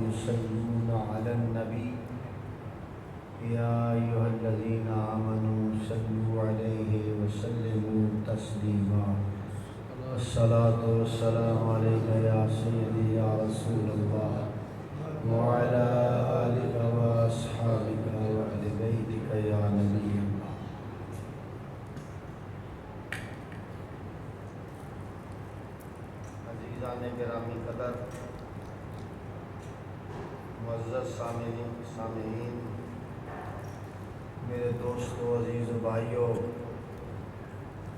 يصلون على النبي يا أيها الذين آمنوا صلوا عليه وسلموا تسليما الصلاة والسلام عليك يا سيدي يا رسول الله وعلى آلك وأصحابك وأهل بيتك يا نبي الله. عزیزان گرامی قدر، معزز سامعین، میرے دوستوں، عزیز بھائیوں،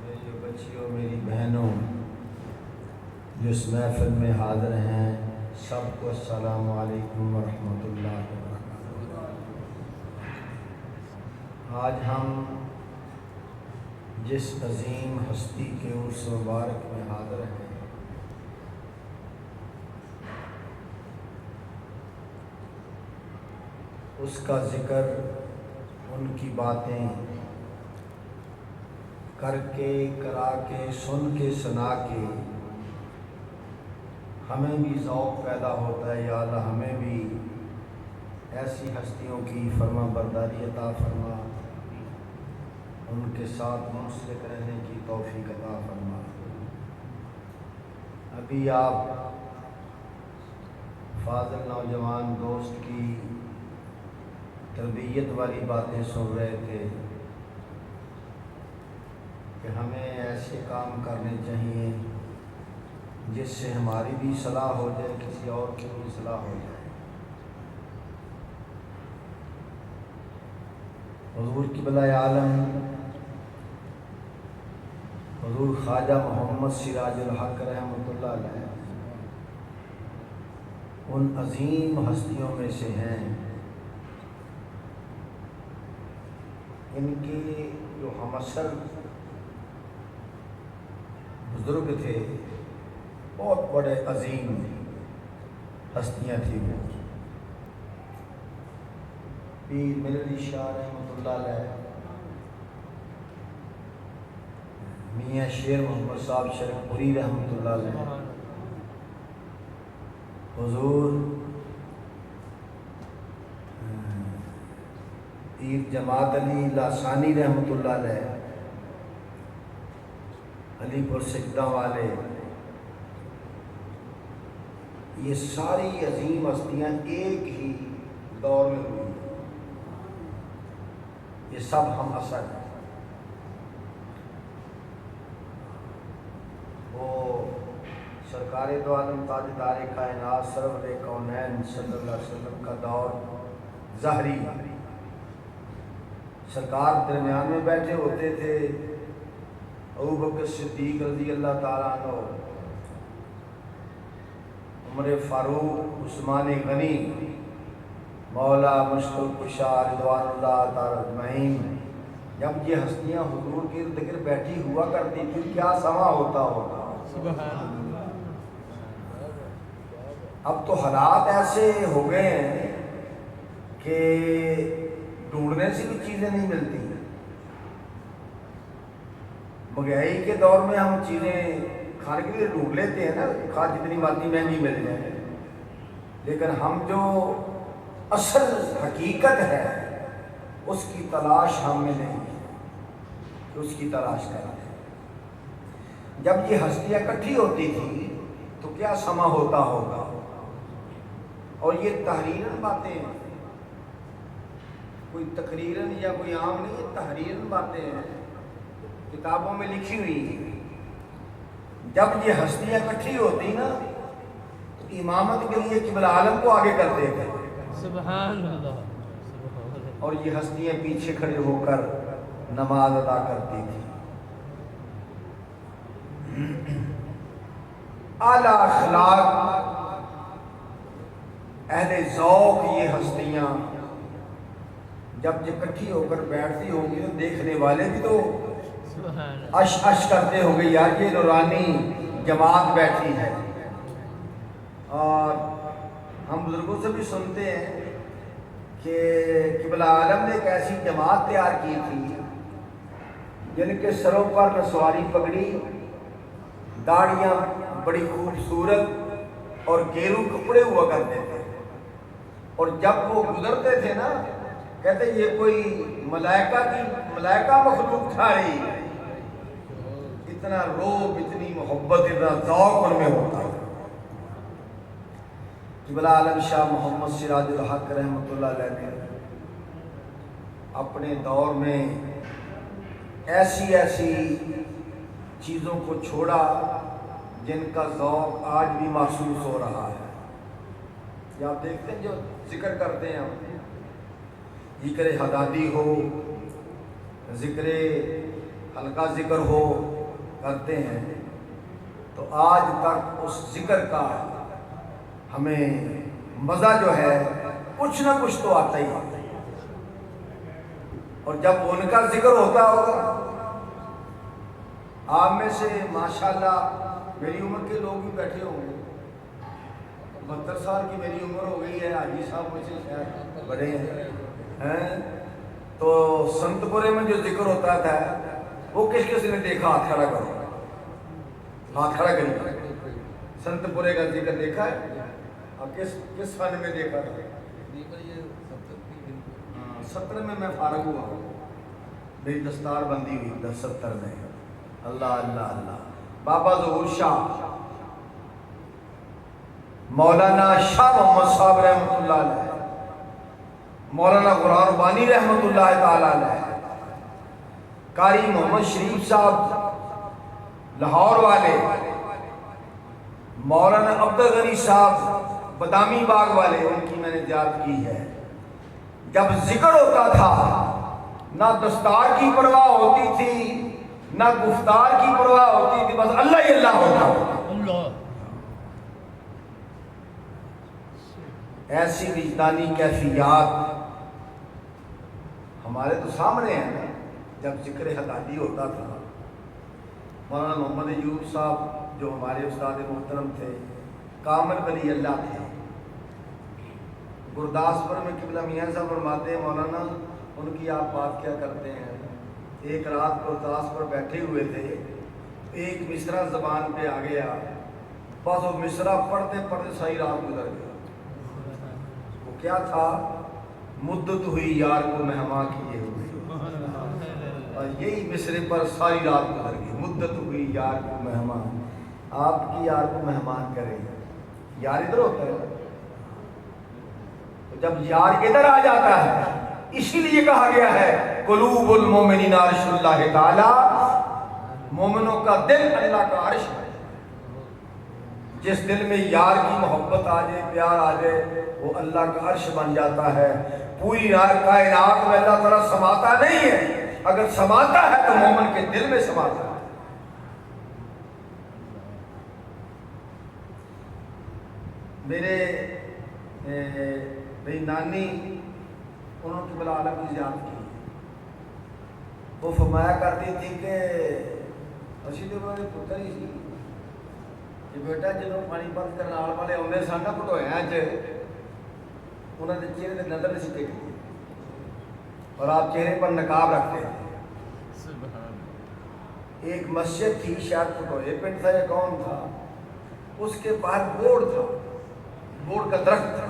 میری بچیوں، میری بہنوں جو اس محفل میں حاضر ہیں، سب کو السلام علیکم ورحمۃ اللہ وبرکاتہ۔ آج ہم جس عظیم ہستی کے عرس مبارک میں حاضر ہیں، اس کا ذکر، ان کی باتیں کر کے، کرا کے، سن کے، سنا کے ہمیں بھی ذوق پیدا ہوتا ہے، یا اللہ ہمیں بھی ایسی ہستیوں کی فرما برداری عطا فرما، ان کے ساتھ منسلک رہنے کی توفیق عطا فرما۔ ابھی آپ فاضل نوجوان دوست کی تربیت والی باتیں سن رہے تھے کہ ہمیں ایسے کام کرنے چاہیے جس سے ہماری بھی صلاح ہو جائے، کسی اور کی بھی صلاح ہو جائے۔ حضور قبلہ عالم حضور خواجہ محمد سراج الحق رحمۃ اللہ علیہ ان عظیم ہستیوں میں سے ہیں۔ ان کے جو ہمعصر بزرگ تھے، بہت بڑے عظیم ہستیاں تھیں وہ۔ پیر میر علی شاہ رحمۃ اللہ علیہ، میاں شیر محمد صاحب شریف پوری رحمۃ اللہ علیہ، حضور پیر جماعت علی لاسانی رحمۃ اللہ علیہ، علی پور سجدہ والے، یہ ساری عظیم ہستیاں ایک ہی دور میں ہوئی، یہ سب ہم اثر ہیں۔ وہ سرکار دو عالم تاجدار کائنات سرور کونین صلی اللہ علیہ وسلم کا دور ظاہری، سرکار درمیان میں بیٹھے ہوتے تھے، ابوبکر صدیق رضی اللہ تعالیٰ عنہ، عمر فاروق، عثمان غنی، مولا مشکل کشا رضوان اللہ تعالیٰ اجمعین، جب یہ ہستیاں حضور کے ارد گرد بیٹھی ہوا کرتی تھی، کیا سما ہوتا ہوگا۔ اب تو حالات ایسے ہو گئے ہیں کہ ڈھونڈنے سے بھی چیزیں نہیں ملتی۔ مہنگائی کے دور میں ہم چیزیں کھانے کے لیے ڈھونڈ لیتے ہیں نا، کھا جتنی مرضی مہنگی مل جائے، لیکن ہم جو اصل حقیقت ہے اس کی تلاش ہم میں نہیں ہے کہ اس کی تلاش کریں۔ جب یہ ہستیاں اکٹھی ہوتی تھی تو کیا سما ہوتا ہوگا۔ اور یہ تحریراً باتیں ہیں، کوئی تقریراً یا کوئی عام نہیں، یہ تحریراً باتیں ہیں، کتابوں میں لکھی ہوئی ہیں۔ جب یہ ہستیاں اکٹھی ہوتی نا تو امامت کے لیے قبلہ عالم کو آگے کرتے تھے، سبحان اللہ، اور یہ ہستیاں پیچھے کھڑے ہو کر نماز ادا کرتی تھی۔ اعلیٰ اخلاق، اہل ذوق یہ ہستیاں جب اکٹھی ہو کر بیٹھتی ہوں گی تو دیکھنے والے بھی تو اش اش کرتے ہوں گے، یار یہ نورانی جماعت بیٹھی ہے۔ اور ہم بزرگوں سے بھی سنتے ہیں کہ قبلہ عالم نے ایک ایسی جماعت تیار کی تھی جن کے سروں پر نسواری پگڑی، داڑیاں بڑی خوبصورت اور گیرو کپڑے ہوا کرتے تھے، اور جب وہ گزرتے تھے نا کہتے یہ کوئی ملائکہ مخلوق تھا رہی، اتنا روب، اتنی محبت، اتنا ذوق ان میں ہوتا ہے۔ قبلہ عالم شاہ محمد سراج الحق رحمۃ اللہ علیہ نے اپنے دور میں ایسی چیزوں کو چھوڑا جن کا ذوق آج بھی محسوس ہو رہا ہے۔ یہ آپ دیکھتے ہیں جو ذکر کرتے ہیں ہم، ذکر حدادی ہو، ذکر حلقہ ذکر ہو کرتے ہیں، تو آج تک اس ذکر کا ہمیں مزہ جو ہے کچھ نہ کچھ تو آتا ہی آتا ہے۔ اور جب ان کا ذکر ہوتا ہوگا، آپ میں سے ماشاءاللہ میری عمر کے لوگ بھی بیٹھے ہوں گے، 72 سال کی میری عمر ہو گئی ہے، حاجی صاحب مجھ سے شاید بڑے ہیں، تو سنت پورے میں جو ذکر ہوتا تھا وہ کس نے دیکھا؟ ہاتھ کھڑا کرو، ہاتھ کھڑا کریے۔ سنت پورے کا ذکر دیکھا ہے؟ اور کس فن میں دیکھا تھا؟ 70 میں فارغ ہوا ہوں، میری دستار بندی ہوئی 70 میں۔ اللہ اللہ اللہ۔ بابا ظہور شاہ، مولانا شاہ محمد صاحب رحمۃ اللہ علیہ، مولانا قرآن بانی رحمۃ اللہ تعالی علیہ، قاری محمد شریف صاحب لاہور والے، مولانا عبدالغنی صاحب بادامی باغ والے، ان کی میں نے یاد کی ہے۔ جب ذکر ہوتا تھا نہ دستار کی پرواہ ہوتی تھی نہ گفتار کی پرواہ ہوتی تھی، بس اللہ ہی اللہ ہوتا تھا۔ ایسی وجدانی کیفیات ہمارے تو سامنے ہیں نا۔ جب ذکر حدادی ہوتا تھا، مولانا محمد ایوب صاحب جو ہمارے استاد محترم تھے، کامل ولی اللہ تھے، گرداسپور میں قبلہ میاں صاحب فرماتے ہیں مولانا ان کی آپ بات کیا کرتے ہیں، ایک رات گرداسپور بیٹھے ہوئے تھے، ایک مصرع زبان پہ آ گیا، بس وہ مصرع پڑھتے پڑھتے ساری رات گزر گیا۔ وہ کیا تھا؟ مدت ہوئی یار کو مہمان کیے ہوئے، اور یہی مصرے پر ساری رات گزر گئی۔ مدت ہوئی یار کو مہمان، آپ کی یار کو مہمان کرے، یار ادھر ہوتا ہے، جب یار ادھر آ جاتا ہے، اسی لیے کہا گیا ہے قلوب المومنین عرش اللہ تعالی، مومنوں کا دل اللہ کا عرش ہے۔ جس دل میں یار کی محبت آ جائے، پیار آ جائے، وہ اللہ کا عرش بن جاتا ہے۔ پوری کائنات میں اللہ تعالیٰ سماتا نہیں ہے، اگر سماتا ہے تو مومن کے دل میں سماتا ہے۔ میری نانی، انہوں نے قبلہ عالم کی زیارت کی، وہ فرمایا کرتی تھی کہ اسی تو میرے پتر ہی سی کہ بیٹا جدوں پانی پت کرنال والے آتے سن نا پٹویا انہوں نے چہرے سے نظر نہیں ٹکتی، اور آپ چہرے پر نقاب رکھتے تھے۔ ایک مسجد تھی، شاید پٹوئے پنڈ تھا یا کون تھا، اس کے باہر بورڈ تھا، بورڈ کا درخت تھا،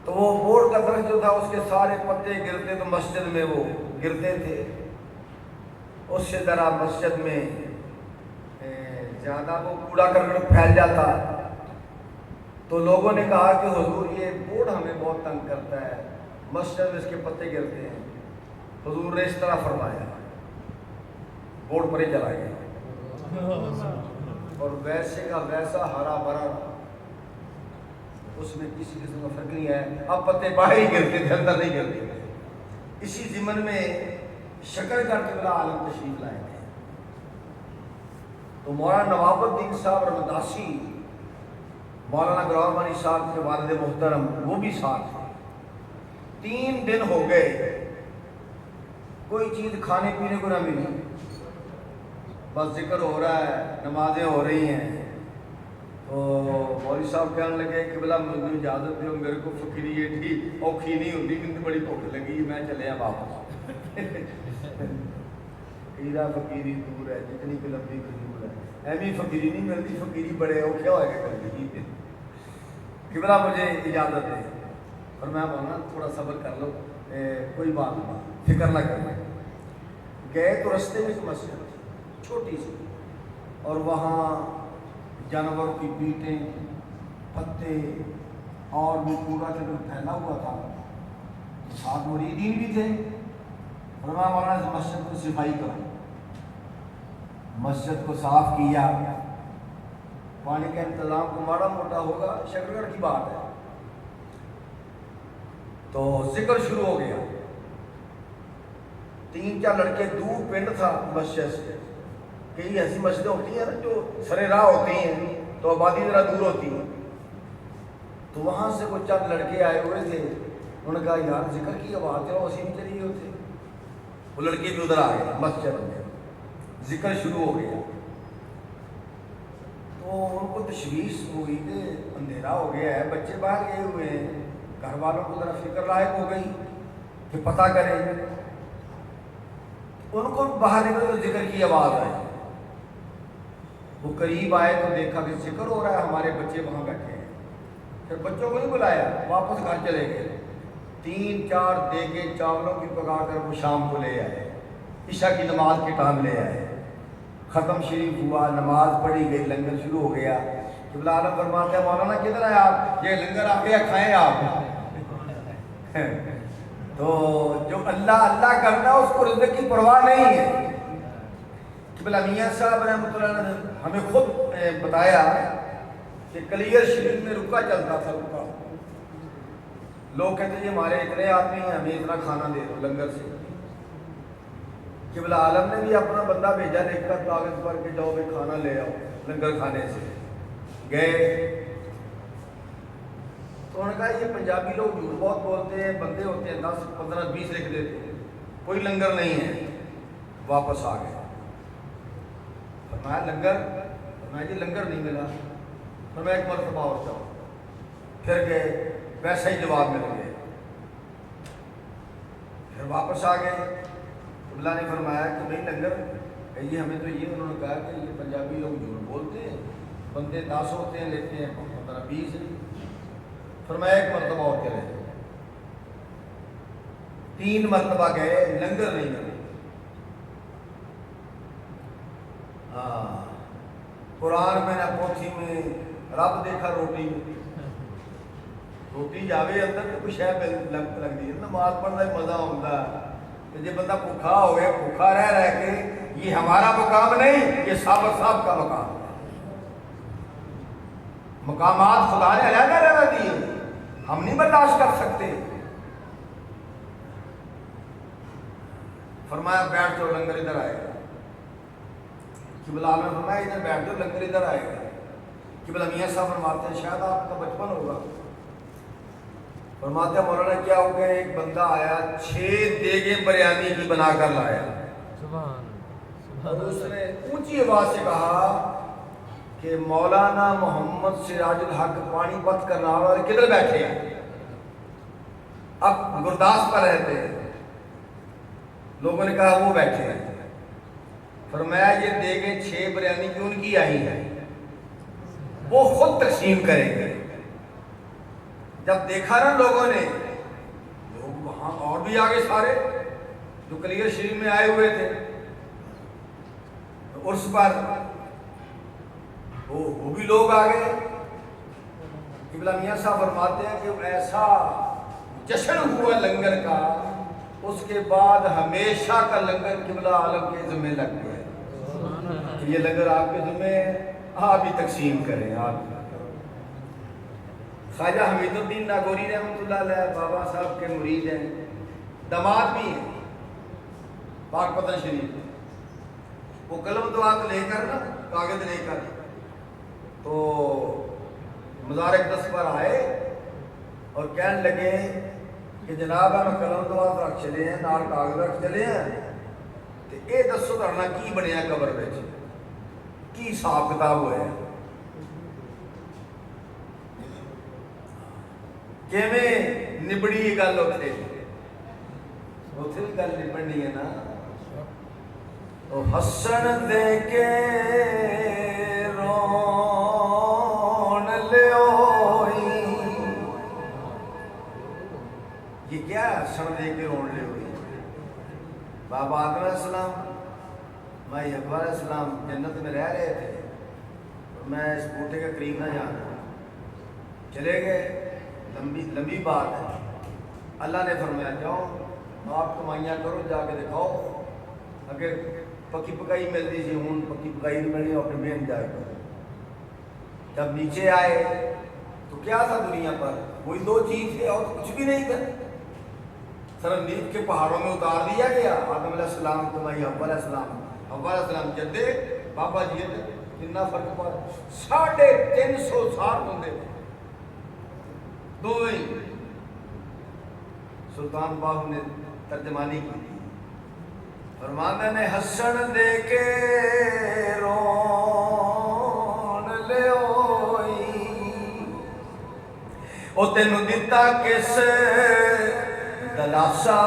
تو وہ بورڈ کا درخت جو تھا اس کے سارے پتے گرتے تو مسجد میں وہ گرتے تھے، اس سے ذرا مسجد میں زیادہ وہ کوڑا کرکٹ پھیل جاتا، تو لوگوں نے کہا کہ حضور یہ بورڈ ہمیں بہت تنگ کرتا ہے، مسجد میں اس کے پتے گرتے ہیں۔ حضور نے اس طرح فرمایا، بورڈ پر ہی چلا گیا، اور ویسے کا ویسا ہرا بھرا، اس میں کسی قسم کا فرق نہیں ہے۔ اب پتے باہر ہی گرتے تھے، اندر نہیں گرتے تھے۔ اسی ضمن میں شکر کا قبلہ عالم تشریف لائے تھے، تو مولانا نواب الدین صاحب رمداسی، مولانا قرآن بانی صاحب کے والد محترم، وہ بھی ساتھ تھے۔ 3 دن ہو گئے کوئی چیز کھانے پینے کو نہ ملی، بس ذکر ہو رہا ہے، نمازیں ہو رہی ہیں، تو مولوی صاحب کہنے لگے کہ بلا مجھے اجازت دو، میرے کو فقیری ایڈی اوکھی نہیں ہوتی، مجھے بڑی بھوک لگی، میں چلے واپس۔ کیڑا فقیری دور ہے جتنی کہ لمبی دور ہے، ایویں فقیری نہیں ملتی، فقیری بڑے اوکھے ہوئے گا کر دی۔ قبلہ مجھے اجازت دے، اور میں بولا تھوڑا صبر کر لو، کوئی بات نہیں، فکر نہ کرنا۔ گئے تو رستے میں ایک مسجد تھی چھوٹی سی، اور وہاں جانوروں کی پیٹیں، پتے اور بھی کوڑا کرکٹ پھیلا ہوا تھا، ساتھ مریدین بھی تھے۔ فرمایا مولانا اس مسجد کو صفائی کرو، مسجد کو صاف کیا، پانی کا انتظام کو ماڑا موٹا ہوگا، شکر کی بات ہے، تو ذکر شروع ہو گیا۔ 3-4 لڑکے دور پنڈ تھا مسجد سے، کئی ایسی مسجدیں ہوتی ہیں نا جو سرے راہ ہوتی ہیں تو آبادی ذرا دور ہوتی ہے، تو وہاں سے کچھ چند لڑکے آئے ہوئے تھے، انہوں نے کہا یار ذکر کی آواز ہے، اسی میں چلیے ہوتے، وہ لڑکے بھی ادھر آ گئے مسجد میں، ذکر شروع ہو گیا، تو ان کو تشویش ہوئی کہ اندھیرا ہو گیا ہے، بچے باہر گئے ہوئے ہیں، گھر والوں کو ذرا فکر لاحق ہو گئی کہ پتہ کریں۔ ان کو باہر نکلے تو ذکر کی آواز آئی، وہ قریب آئے تو دیکھا کہ ذکر ہو رہا ہے، ہمارے بچے وہاں بیٹھے ہیں، پھر بچوں کو نہیں بلایا، واپس گھر چلے گئے، 3-4 دیگے چاولوں کی پکا کر وہ شام کو لے آئے، عشاء کی نماز کے ٹائم لے آئے، ختم شریف ہوا، نماز پڑھی گئی، لنگر شروع ہو گیا۔ قبلہ عالم فرماتے ہیں مولانا کدھر ہے آپ؟ یہ لنگر آ گیا، کھائیں آپ۔ تو جو اللہ اللہ کرتا ہے اس کو رزق کی پرواہ نہیں ہے۔ قبلہ میاں صاحب رحمۃ اللہ نے ہمیں خود بتایا کہ کلیئر شریف میں رکا چلتا تھا، رکا، لوگ کہتے ہیں ہمارے اتنے آدمی ہیں، ہمیں اتنا کھانا دے دو لنگر سے۔ قبلہ عالم نے بھی اپنا بندہ بھیجا، لکھ کر کاغذ پر کہ جاؤ بھائی کھانا لے آؤ، لنگر کھانے سے گئے، تو انہوں نے کہا یہ پنجابی لوگ جھوٹ بہت بولتے ہیں، بندے ہوتے ہیں 10 15 20 لکھ دیتے ہیں، کوئی لنگر نہیں ہے، واپس آ گئے۔ فرمایا لنگر؟ فرمایا جی لنگر نہیں ملا۔ فرمایا ایک مرتبہ اور جاؤ، پھر گئے، ویسا ہی جواب مل گئے، پھر واپس آ گئے۔ قبلہ نے فرمایا کہ بھائی لنگر یہ ہمیں تو یہ انہوں نے کہا کہ یہ پنجابی لوگ جھوٹ بولتے ہیں، بندے 10 ہوتے ہیں لیتے ہیں 15 20۔ فرمایا ایک مرتبہ اور چلے، 3 مرتبہ گئے، لنگر نہیں ملے۔ قرآن میں نہ پوتھی میں، رب دیکھا روٹی میں، روٹی جاوے اندر تو کچھ ہے لگتی ہے، نماز پڑھنا ہی مزہ ہوتا ہے، کہ جب بندہ بھوکھا ہو گیا، بھوکھا رہ کے، یہ ہمارا مقام نہیں، یہ صابر صاحب کا مقام ہے۔ مقامات خدا نے علیحدہ علیحدہ دیے، ہم نہیں برداشت کر سکتے۔ فرمایا بیٹھ جاؤ، لنگر ادھر آئے گا۔ قبلہ عالم نے فرمایا ادھر بیٹھ جاؤ، لنگر ادھر آئے گا۔ قبلہ میاں صاحب فرماتے ہیں شاید آپ کا بچپن ہوگا، فرماتے ہیں مولانا کیا ہو گیا، ایک بندہ آیا 6 دیگیں بریانی کی بنا کر لایا، اور اس نے اونچی آواز سے کہا کہ مولانا محمد سراج الحق پانی پت کرنا والے کدھر بیٹھے ہیں؟ اب گرداس پر رہتے ہیں، لوگوں نے کہا وہ بیٹھے ہیں۔ فرمایا یہ دیگیں 6 بریانی کی ان کی آئی ہیں، وہ خود تقسیم کریں گے۔ جب دیکھا نا لوگوں نے، لوگ وہاں اور بھی آگے سارے جو کلیئر شریف میں آئے ہوئے تھے عرس پر، وہ بھی لوگ آ گئے۔ قبلہ میاں صاحب فرماتے ہیں کہ ایسا جشن ہوا لنگر کا، اس کے بعد ہمیشہ کا لنگر قبلہ عالم کے ذمہ لگ گیا کہ یہ لنگر آپ کے ذمہ ہے، آپ ہی تقسیم کریں۔ آپ خواجہ حمید الدین ناگوری رحمۃ اللہ علیہ بابا صاحب کے مرید ہیں، داماد بھی ہیں پاک پتن شریف، وہ قلم دعات لے کر نا، کاغذ لے کر تو مزار اقدس پر آئے اور کہنے لگے کہ جناب ہم قلم دعات رکھ چلے ہیں، نال کاغذ رکھ چلے ہیں، تو یہ دسو تھوڑا کی بنیا قبر وچ، کی حساب کتاب ہوا ہے، کیویں نبڑی گل اتنے بھی گل نبڑنی ہے نا۔ حسن دے کے رون لیوئی یہ کیا ہسن دے کے رونے ہوئے؟ بابا آدم علیہ السلام مائی حوا علیہ السلام جنت میں رہ رہے تھے، میں اس بوٹے کے قریب نہ جانا، چلے گئے، لمبی بات ہے۔ اللہ نے فرمایا جاؤ آپ کمائیاں کرو، جا کے دکھاؤ، اگر پکی پکائی ملتی سی ہوں پکی پکائی نہیں ملی، اپنے بہن جائے کرو۔ جب نیچے آئے تو کیا تھا دنیا پر؟ وہی دو چیز تھے اور کچھ بھی نہیں تھا۔ صرف نیچ کے پہاڑوں میں اتار دیا گیا، آدم علیہ السلام کو مائی حوا علیہ السلام، حوا علیہ السلام جدے بابا جی کتنا فرق پڑا، 350 سال ہوں دو ہی۔ سلطان باہو نے ترجمانی کی تھی، فرماندے نے ہسن دے کے رون لے ہوئی، او تینوں دتا کس دلاسا